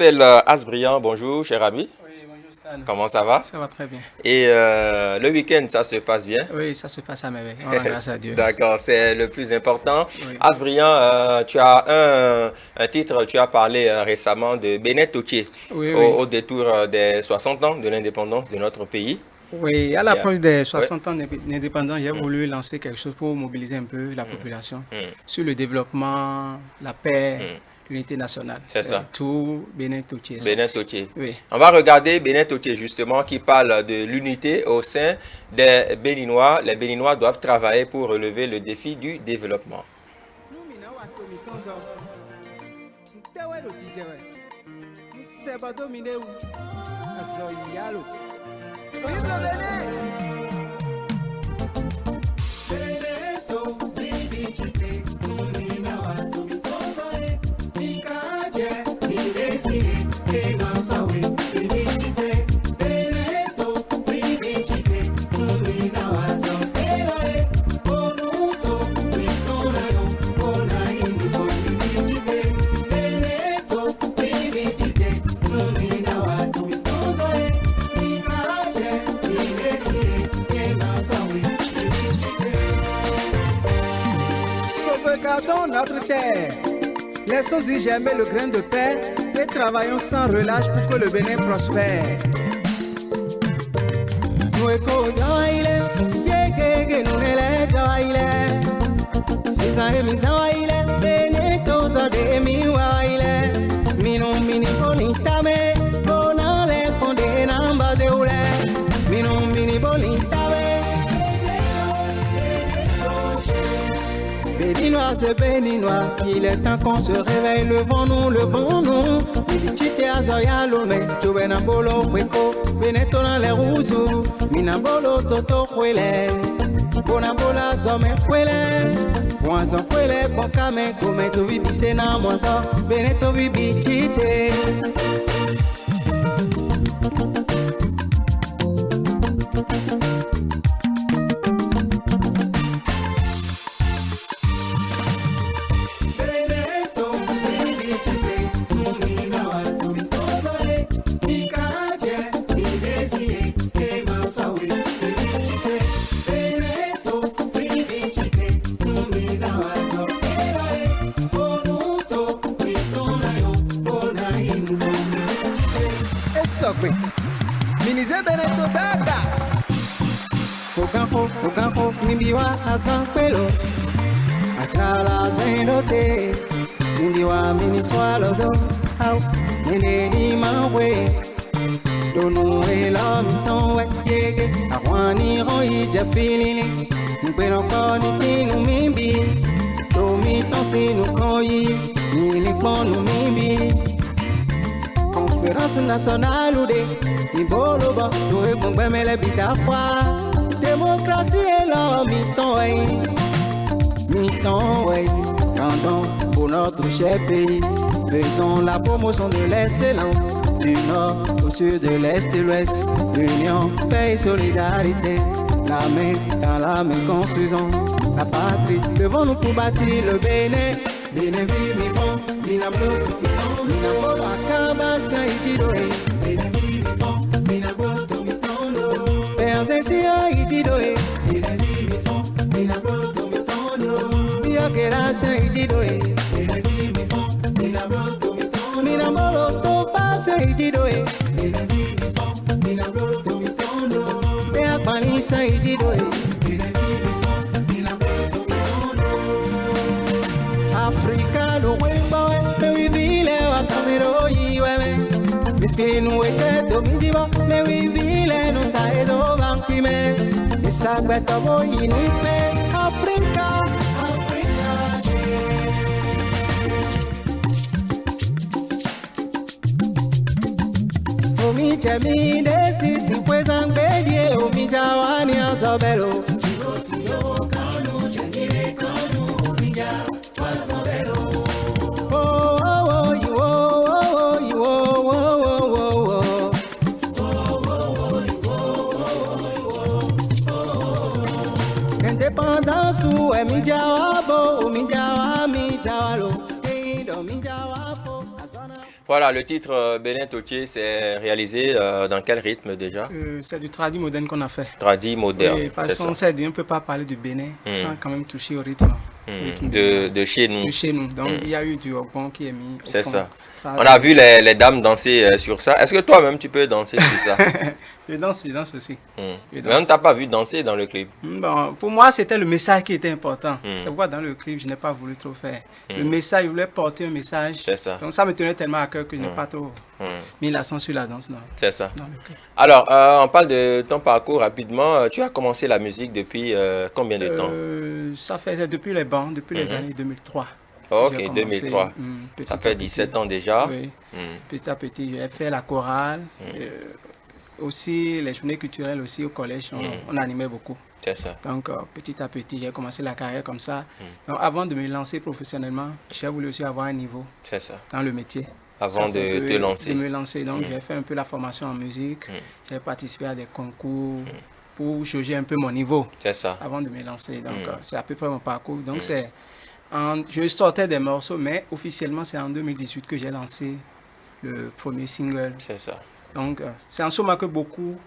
m'appelle Asbrian. Bonjour, cher ami. Oui, bonjour Stan. Comment ça va? Ça va très bien. Et le week-end, ça se passe bien? Oui, ça se passe à merveille. On rend grâce à Dieu. D'accord, c'est le plus important. Oui. Asbrian, tu as un titre, tu as parlé récemment de Bénin Toutier Oui, au oui. détour des 60 ans de l'indépendance de notre pays. Oui, à Yeah. l'approche des Ouais. 60 ans d'indépendance, j'ai voulu lancer quelque chose pour mobiliser un peu la population sur le développement, la paix, l'unité nationale. C'est ça. Tout Bénin Toutier. Bénin Toutier. Oui. On va regarder Bénin Toutier justement qui parle de l'unité au sein des Béninois. Les Béninois doivent travailler pour relever le défi du développement. Vive le Bénin! Sauvegardons notre terre, laissons-y germer le grain de paix et travaillons sans relâche pour que le Bénin prospère. Béninois et Béninois, il est temps qu'on se réveille, levons-nous, levons-nous. Ibichite azoya lome, tubenambolo kweko, benetona le ruzu, minambolo toto kwele, bonambola zome kwele, mwanzo kwele kokame, kome tu vibise na mwanzo, beneto vibichite. Minize Beneto Dada Oganfo, Mimbiwa Asankwelo Achala Zendote Mimbiwa Miniswalodo Au, Nene ni Mawe Donu Elamitonwe Yege Awani Roi Jafilini Mbeno Koni Tinu Mimbi Tomi Tonsinu Koyi Nilikonu Mimbi Conférence nationale ou des Iboloba, tout est bon, mais les bitafra. Démocratie et l'homme, mi-temps, ouais. Tendons pour notre cher pays. Faisons la promotion de l'excellence. Du nord au sud, de l'est et l'ouest. Union, paix et solidarité. La main dans la main, construisons la patrie. Devons-nous pour bâtir le Bénin. Bénin, vive, mi fond, mi nablo, Minabolo akabasa ijidoe Minabolo tomitono Peansesia ijidoe Minabolo tomitono Biakerasa ijidoe Minabolo tomitono Minabolo topasa ijidoe Minabolo tomitono Beakpanisa ijidoe Africa no wemba me vile wa kamero yiwe Mifinu eche domidiba me vile no saedo bankime Isagbe tobo yinupe Africa Omi chemi desi si fue sangbelie Omi jawani asobelo Siyo kanu chemire kanu Omi jawani asobelo Independence ou mi jawabo, mi jawalo, mi jawafo. Voilà, le titre Bénin Totier, c'est réalisé dans quel rythme déjà? C'est du tradi moderne qu'on a fait. Tradi moderne, Oui, parce c'est qu'on ça. s'est dit, on ne peut pas parler du Bénin sans quand même toucher au rythme. De chez nous. De chez nous. Donc, il y a eu du ogbon qui est mis au C'est fond. ça. On a vu les dames danser sur ça. Est-ce que toi-même, tu peux danser sur ça? Je danse aussi. Mais on ne t'a pas vu danser dans le clip. Bon, pour moi, c'était le message qui était important. C'est pourquoi dans le clip, je n'ai pas voulu trop faire. Le message, je voulais porter un message. C'est ça. Donc ça me tenait tellement à cœur que je n'ai pas trop mis l'accent sur la danse. C'est ça. Dans le clip. Alors, on parle de ton parcours rapidement. Tu as commencé la musique depuis combien de temps? Ça faisait depuis les bancs, depuis les années 2003. Ok, J'ai commencé, 2003. Ça fait 17 ans déjà. Oui. Petit à petit, j'ai fait la chorale. Aussi, les journées culturelles aussi au collège, on animait beaucoup. C'est ça. Donc, petit à petit, j'ai commencé la carrière comme ça. Donc, avant de me lancer professionnellement, j'ai voulu aussi avoir un niveau C'est ça. dans le métier. Avant de te lancer. De me lancer. Donc, j'ai fait un peu la formation en musique. J'ai participé à des concours pour jauger un peu mon niveau. C'est ça. Avant de me lancer. Donc, c'est à peu près mon parcours. Donc, je sortais des morceaux, mais officiellement, c'est en 2018 que j'ai lancé le premier single. C'est ça. Donc, c'est en ce moment que beaucoup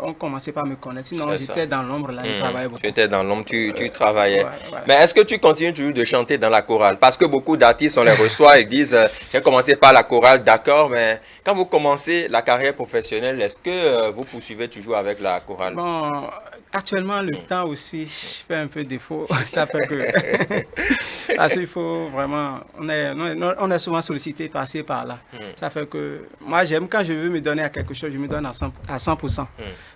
ont commencé par me connaître. Sinon, j'étais dans l'ombre, là, je travaillais beaucoup. Tu étais dans l'ombre, tu travaillais. Ouais. Mais est-ce que tu continues toujours de chanter dans la chorale? Parce que beaucoup d'artistes, on les reçoit et disent j'ai commencé par la chorale, d'accord, mais quand vous commencez la carrière professionnelle, est-ce que vous poursuivez toujours avec la chorale? Bon, actuellement, le temps aussi fait un peu défaut. Ça fait que. Parce qu'il faut vraiment. On est souvent sollicité par-ci, par-là. Ça fait que. Moi, j'aime quand je veux me donner à quelque chose, je me donne à 100%.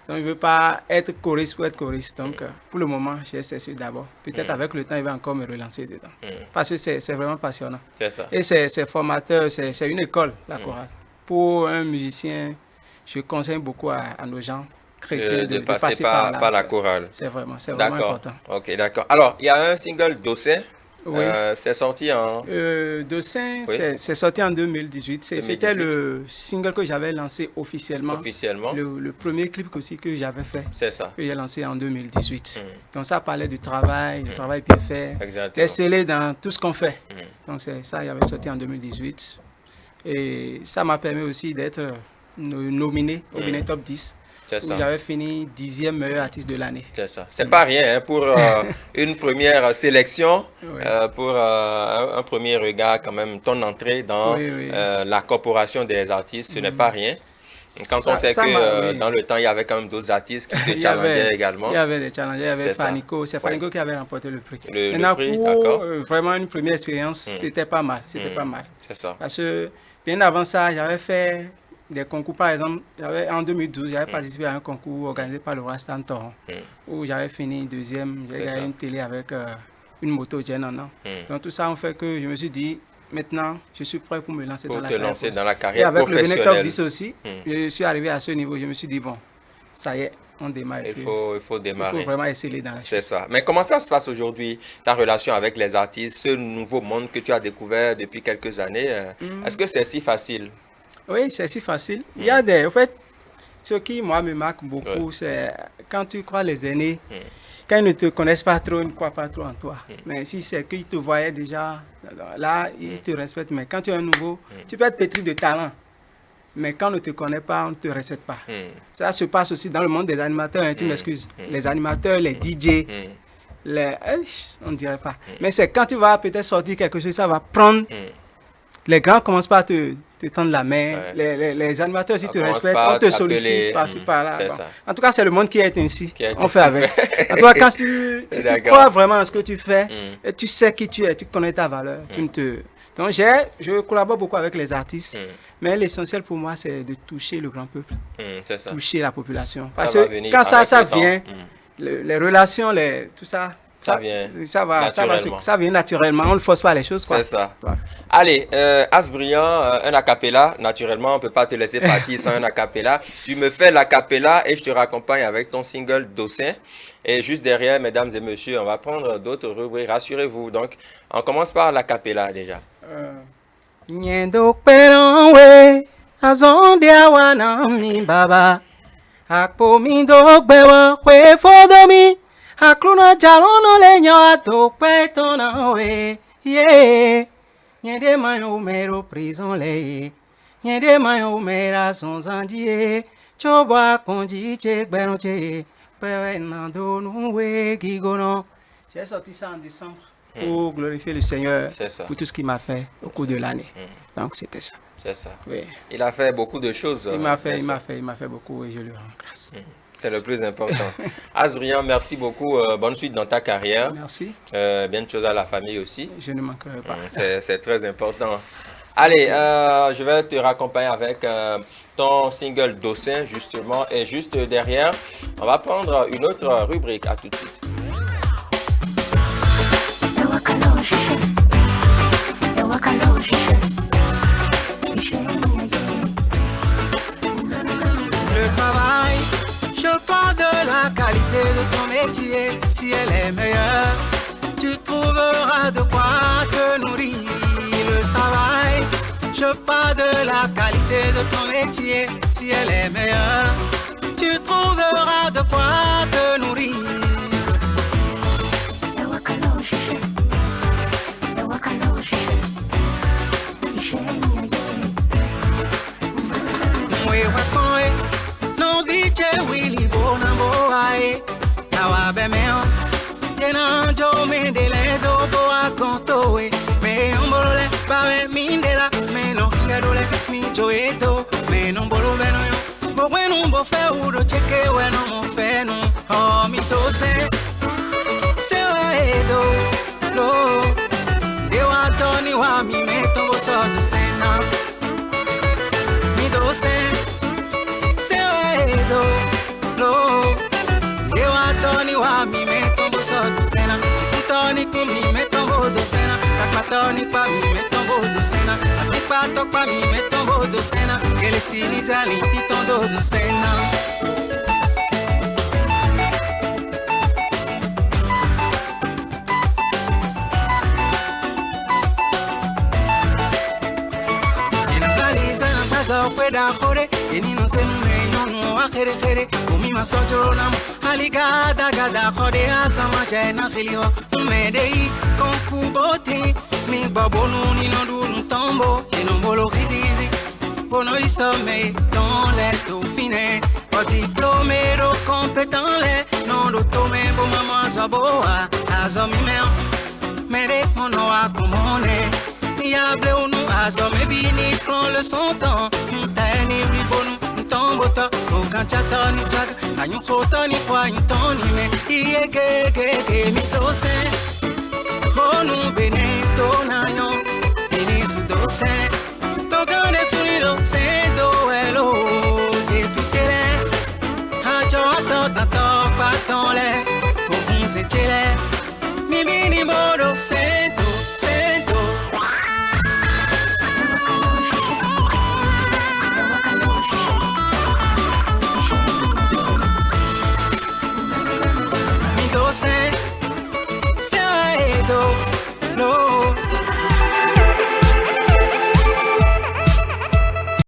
Donc, je ne veux pas être choriste pour être choriste. Donc, pour le moment, j'ai cessé d'abord. Peut-être avec le temps, il va encore me relancer dedans. Parce que c'est vraiment passionnant. C'est ça. Et c'est formateur, c'est une école, la chorale. Pour un musicien, je conseille beaucoup à nos gens chrétiens de passer par la chorale. C'est vraiment D'accord. important. Ok, d'accord. Alors, il y a un single Dossin. Oui. C'est sorti en... Dossin, Oui. c'est sorti en 2018. C'était le single que j'avais lancé officiellement. Officiellement. Le premier clip aussi que j'avais fait. C'est ça. Que j'ai lancé en 2018. Donc ça parlait du travail bien fait. Exactement. D'exceller dans tout ce qu'on fait. Donc c'est ça, il avait sorti en 2018. Et ça m'a permis aussi d'être nominé au Bénin Top 10. C'est Où ça. j'avais fini 10e meilleur artiste de l'année. C'est ça. C'est pas rien hein, pour une première sélection, Oui. pour un premier regard quand même, ton entrée dans Oui. la corporation des artistes, ce n'est pas rien. Quand Ça- on sait ça que m'a- oui. dans le temps, il y avait quand même d'autres artistes qui te Il y challengeaient avait- également. Il y avait des challenges, il y avait C'est ça. Fanico. C'est Fanico qui avait remporté le prix. Le Maintenant, prix, pour d'accord. vraiment une première expérience, c'était pas mal. C'était pas mal. C'est ça. Parce que bien avant ça, j'avais fait des concours. Par exemple, en 2012, j'avais participé à un concours organisé par le Roi Stanton, où j'avais fini 2e. J'ai C'est gagné ça. une télé avec une moto Genon. Donc tout ça, en fait que je me suis dit, maintenant, je suis prêt pour me lancer Pour dans la te carrière. lancer dans la Et carrière avec le Bénin Top professionnelle. 10 aussi, je suis arrivé à ce niveau. Je me suis dit, bon, ça y est, on démarre. Il Puis, faut il faut démarrer. vraiment essayer dans la C'est ça. Mais comment ça se passe aujourd'hui, ta relation avec les artistes, ce nouveau monde que tu as découvert depuis quelques années? Est-ce que c'est si facile? Oui, c'est si facile. Il y a des... En fait, ce qui, moi, me marque beaucoup, c'est quand tu crois les aînés, quand ils ne te connaissent pas trop, ils ne croient pas trop en toi. Mais si c'est qu'ils te voyaient déjà, là, ils te respectent. Mais quand tu es un nouveau, tu peux être pétri de talent. Mais quand on ne te connaît pas, on ne te respecte pas. Ça se passe aussi dans le monde des animateurs, hein, tu m'excuses. Les animateurs, les DJ, on ne dirait pas. Mais c'est quand tu vas peut-être sortir quelque chose, ça va prendre... Les grands commencent par te tendre la main. Ouais. Les animateurs aussi On te commence respectent. par On te t'appeler, sollicite par-ci, par-là. c'est Bon. ça. En tout cas, c'est le monde qui est ainsi. Qui est On fait ainsi avec. fait. En tout cas, quand tu D'accord. crois vraiment à ce que tu fais, et tu sais qui tu es, tu connais ta valeur. Tu ne te... Donc, je collabore beaucoup avec les artistes. Mais l'essentiel pour moi, c'est de toucher le grand peuple, C'est ça. toucher la population. Parce va que venir quand ça avec le temps. vient, les relations, tout ça, Ça vient naturellement. ça vient naturellement. On ne force pas les choses. Quoi. C'est ça. Ouais. Allez, Asbriand, un acapella. Naturellement, on ne peut pas te laisser partir sans un acapella. Tu me fais l'acapella et je te raccompagne avec ton single Dossin. Et juste derrière, mesdames et messieurs, on va prendre d'autres rubriques. Rassurez-vous. Donc, on commence par l'acapella déjà. Nyendo peron we azondia wana mi baba akpo mi do gbewo we fodomi akluna jalono le nyo ato pe tona we yeah Nyende mayo mero prison le. Nyende mayo mera son zandier. Choba konji che beronche. Pewe nando nouwe gigono. J'ai sorti ça en décembre pour glorifier le Seigneur pour tout ce qu'il m'a fait au cours de l'année. Donc c'était ça. C'est ça. Oui. Il a fait beaucoup de choses. Il m'a fait beaucoup et je lui rends grâce. C'est le plus important. Azbrian, merci beaucoup. Bonne suite dans ta carrière. Merci. Bien de choses à la famille aussi. Je ne manquerai pas. C'est très important. Allez, je vais te raccompagner avec ton single Dossin, justement. Et juste derrière, on va prendre une autre rubrique. À tout de suite. Le travail, je parle de la qualité de ton métier. Si elle est meilleure, tu trouveras de quoi te nourrir. Le travail, je parle de la qualité de ton métier. Si elle est meilleure, tu trouveras de quoi te nourrir. No viche Willy Bonambo ae Kawabe meo Yena jo mendele do boa kontoe Me ombolole bawe mindela Me no higadole mi joeto Me no mbolo beno yo Bo bueno bo fe udo cheke bueno mo fe no Oh mi tose Se wa edo Lo Dewa toni wa mi meto bo so do sena Mi tose Se oedo lo eu atoni wa mi me tombo so do sena Toni com mi me tombo do sena Takmatoni pa mi me tombo do sena Atipato pa mi me tombo do sena Ele siniza linti tondo do sena Pueda jore, que ni no se me no a jere jere, umi masojo nam, aligada gada jore asama jena khilio, me dei con kubote, mi babonu ni no du tombo, et non bolo rizizi, pono isome dans les tout fine, pas diplômé ro compétent les, non do tome bo mama zaboa, azomi me re mono a comone. Yable unu azo me bini prend le son temps Tani ribonu tombota Okanchata ni jaga Anyu khota ni kwa intoni me Iye ke mi tose Bonu bene tonayo Bini su dose Togane sunilo se do elo Deputele Hacho ato tato patole Ofun se chile Mi bini bodo sento Say